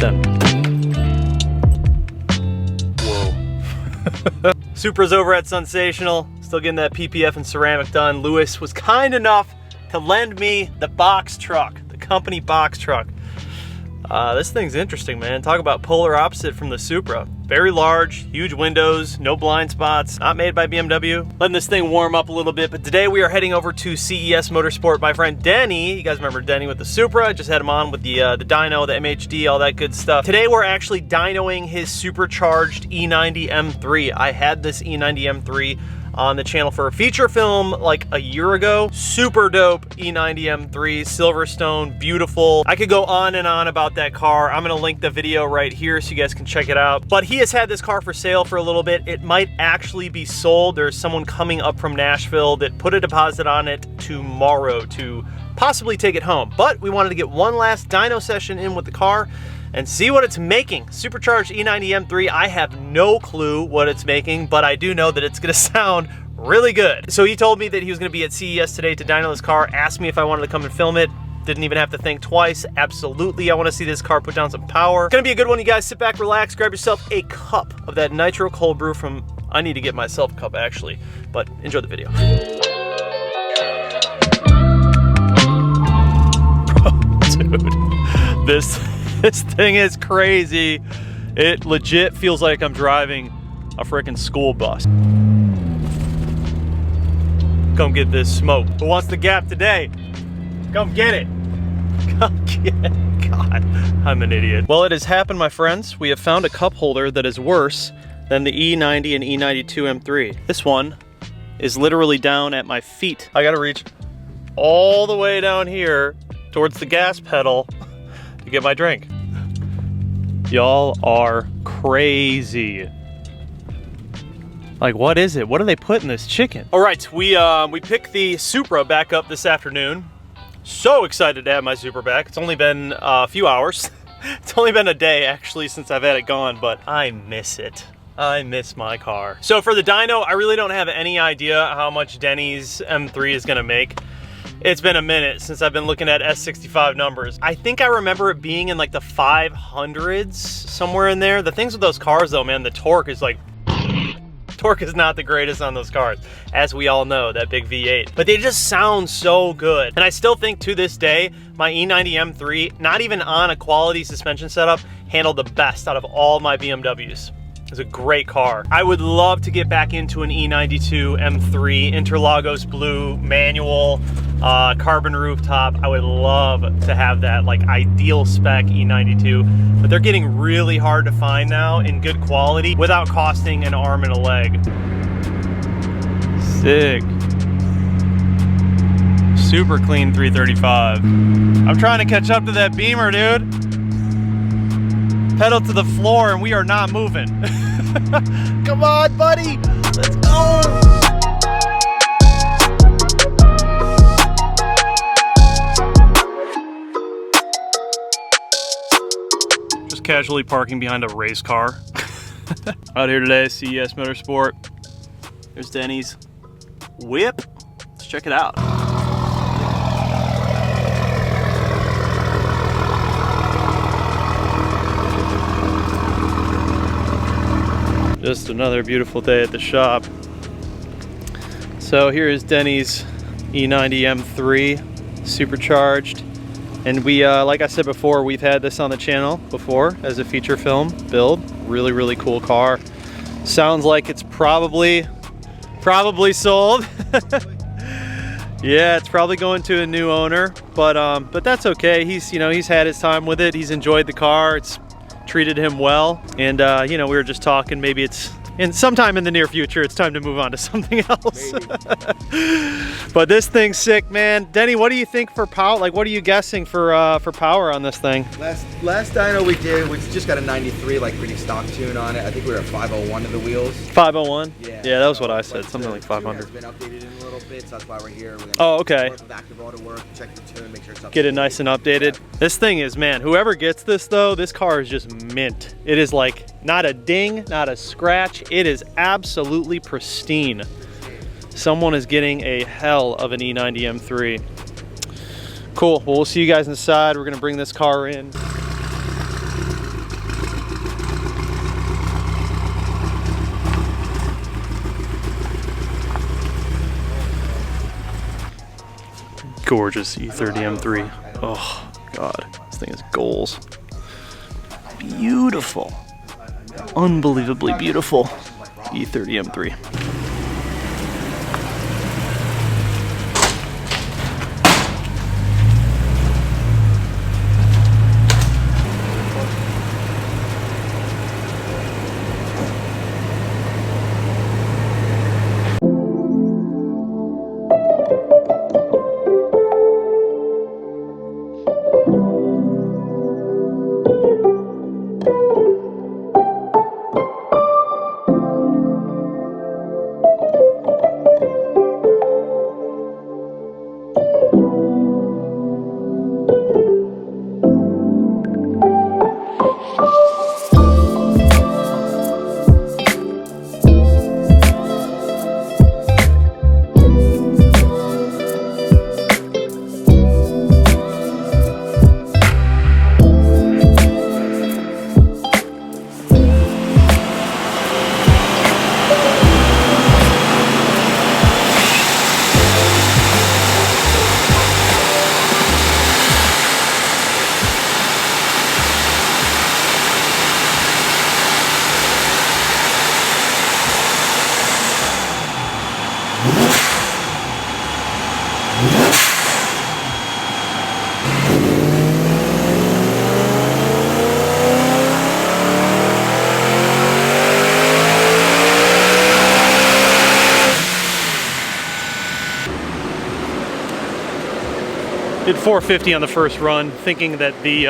then. Whoa. Supra's over at Sensational. Still getting that PPF and ceramic done. Lewis was kind enough to lend me the box truck, the company box truck. This thing's interesting, man. Talk about polar opposite from the Supra. Very large, huge windows, no blind spots, not made by BMW. Letting this thing warm up a little bit, but today we are heading over to CES Motorsport. My friend Denny, you guys remember Denny with the Supra, I just had him on with the dyno, the MHD, all that good stuff. Today we're actually dynoing his supercharged E90 M3. I had this E90 M3 on the channel for a feature film like a year ago. Super dope E90 M3, Silverstone, beautiful. I could go on and on about that car. I'm gonna link the video right here so you guys can check it out. But he has had this car for sale for a little bit. It might actually be sold. There's someone coming up from Nashville that put a deposit on it tomorrow to possibly take it home. But we wanted to get one last dyno session in with the car and see what it's making. Supercharged E90 M3, I have no clue what it's making, but I do know that it's gonna sound really good. So he told me that he was gonna be at CES today to dyno this car, asked me if I wanted to come and film it. Didn't even have to think twice. Absolutely, I wanna see this car put down some power. It's gonna be a good one, you guys. Sit back, relax, grab yourself a cup of that nitro cold brew from, I need to get myself a cup actually, but enjoy the video. Dude, this thing is crazy. It legit feels like I'm driving a freaking school bus. Come get this smoke. Who wants the gap today? Come get it. Come get it. God, I'm an idiot. Well, it has happened, my friends. We have found a cup holder that is worse than the E90 and E92 M3. This one is literally down at my feet. I gotta reach all the way down here towards the gas pedal to get my drink. Y'all are crazy. Like, what is it? What do they put in this chicken? All right, we picked the Supra back up this afternoon. So excited to have my Supra back. It's only been a few hours. It's only been a day actually since I've had it gone, but I miss it. I miss my car. So for the dyno, I really don't have any idea how much Denny's M3 is gonna make. It's been a minute since I've been looking at S65 numbers. I think I remember it being in like the 500s, somewhere in there. The things with those cars though, man, the torque is like, torque is not the greatest on those cars, as we all know, that big V8. But they just sound so good. And I still think to this day, my E90 M3, not even on a quality suspension setup, handled the best out of all my BMWs. It's a great car. I would love to get back into an E92 M3, Interlagos blue, manual, carbon rooftop. I would love to have that like ideal spec E92, but they're getting really hard to find now in good quality without costing an arm and a leg. Sick. Super clean 335. I'm trying to catch up to that Beamer, dude. Pedal to the floor and we are not moving. Come on, buddy. Let's go. Just casually parking behind a race car. Out here today, CES Motorsport. There's Denny's whip. Let's check it out. Just another beautiful day at the shop. So here is Denny's E90 M3 supercharged. And we, like I said before, we've had this on the channel before as a feature film build. Really, really cool car. Sounds like it's probably sold. Yeah, it's probably going to a new owner, but that's okay. He's, you know, he's had his time with it. He's enjoyed the car. It's treated him well, and you know, we were just talking, maybe it's sometime in the near future it's time to move on to something else. But this thing's sick, man. Denny, what do you think for power? Like, what are you guessing for power on this thing? Last dyno we did, we just got a 93 like pretty stock tune on it. I think we were at 501 to the wheels. 501? Yeah, that was what I said, something like 500. It's been updated in a little bit, so that's why we're here. We're oh, okay. work with active auto work, check the tune, make sure it's up get it nice and updated. Yeah. This thing is, man, whoever gets this though, this car is just mint. It is like not a ding, not a scratch. It is absolutely pristine. Someone is getting a hell of an E90 M3. Cool, well, we'll see you guys inside. We're gonna bring this car in. Gorgeous E30 M3. Oh God, this thing is goals. Beautiful. Unbelievably beautiful E30 M3. Did 450 on the first run, thinking that the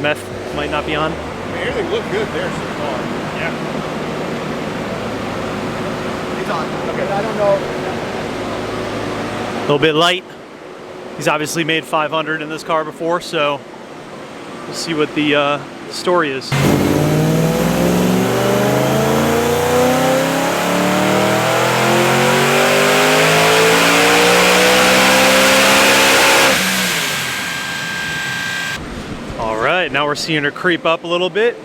meth might not be on. I mean, everything looked good there so far. Yeah. He's on. Okay, I don't know. A little bit light. He's obviously made 500 in this car before, so we'll see what the story is. All right, now we're seeing her creep up a little bit.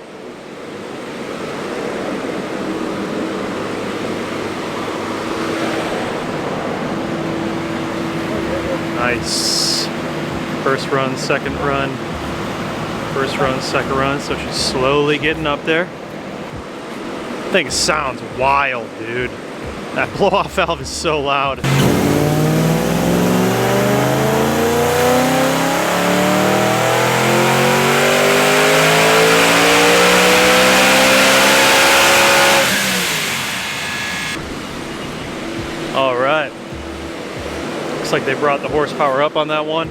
Nice. First run, second run. First run, second run. So she's slowly getting up there. Thing sounds wild, dude. That blow-off valve is so loud. All right. Looks like they brought the horsepower up on that one.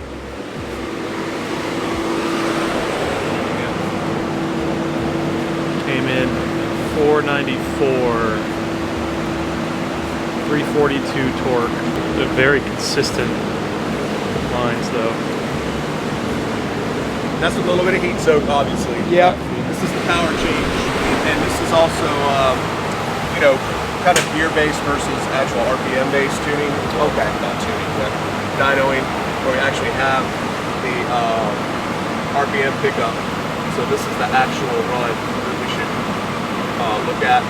Came in 494, 342 torque. They're very consistent lines though. That's with a little bit of heat soak, obviously. Yeah. This is the power change, and this is also, you know, kind of gear-based versus actual RPM-based tuning. Okay. Not tuning, but dynoing, where we actually have the RPM pickup. So this is the actual run that we should look at,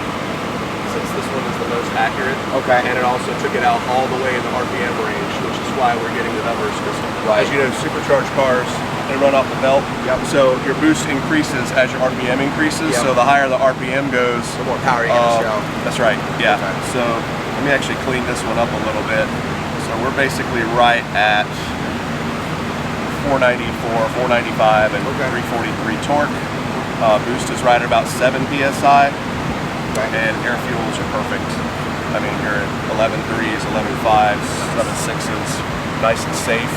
since this one is the most accurate. Okay. And it also took it out all the way in the RPM range, which is why we're getting the numbers. Because as you know, supercharged cars, they run off the belt. Yep. So your boost increases as your RPM increases. Yep. So the higher the RPM goes, The more power you can show. that's right. Yeah. Okay. So let me actually clean this one up a little bit. So we're basically right at 494, 495, and 343 torque. Boost is right at about 7 psi. And air fuels are perfect. I mean, you're at 11.3s, 11.5s, 11.6s, nice and safe.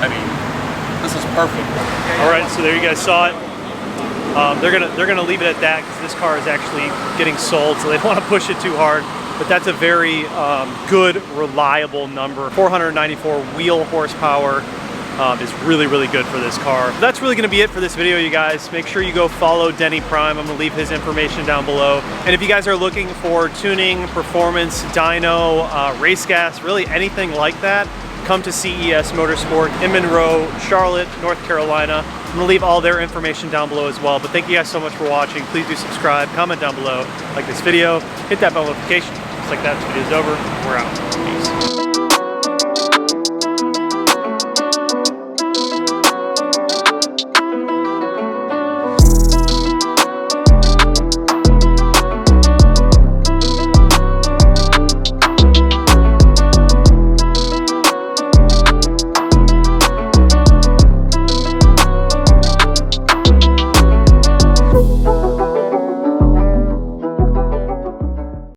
I mean, this is perfect. All right, so there you guys saw it. They're gonna leave it at that because this car is actually getting sold, so they don't want to push it too hard. But that's a very good, reliable number. 494 wheel horsepower. Is really, really good for this car. That's really gonna be it for this video, you guys. Make sure you go follow Denny Prime. I'm gonna leave his information down below. And if you guys are looking for tuning, performance, dyno, race gas, really anything like that, come to CES Motorsport in Monroe, Charlotte, North Carolina. I'm gonna leave all their information down below as well. But thank you guys so much for watching. Please do subscribe, comment down below, like this video, hit that bell notification. Just like that, this video's over. We're out. Peace.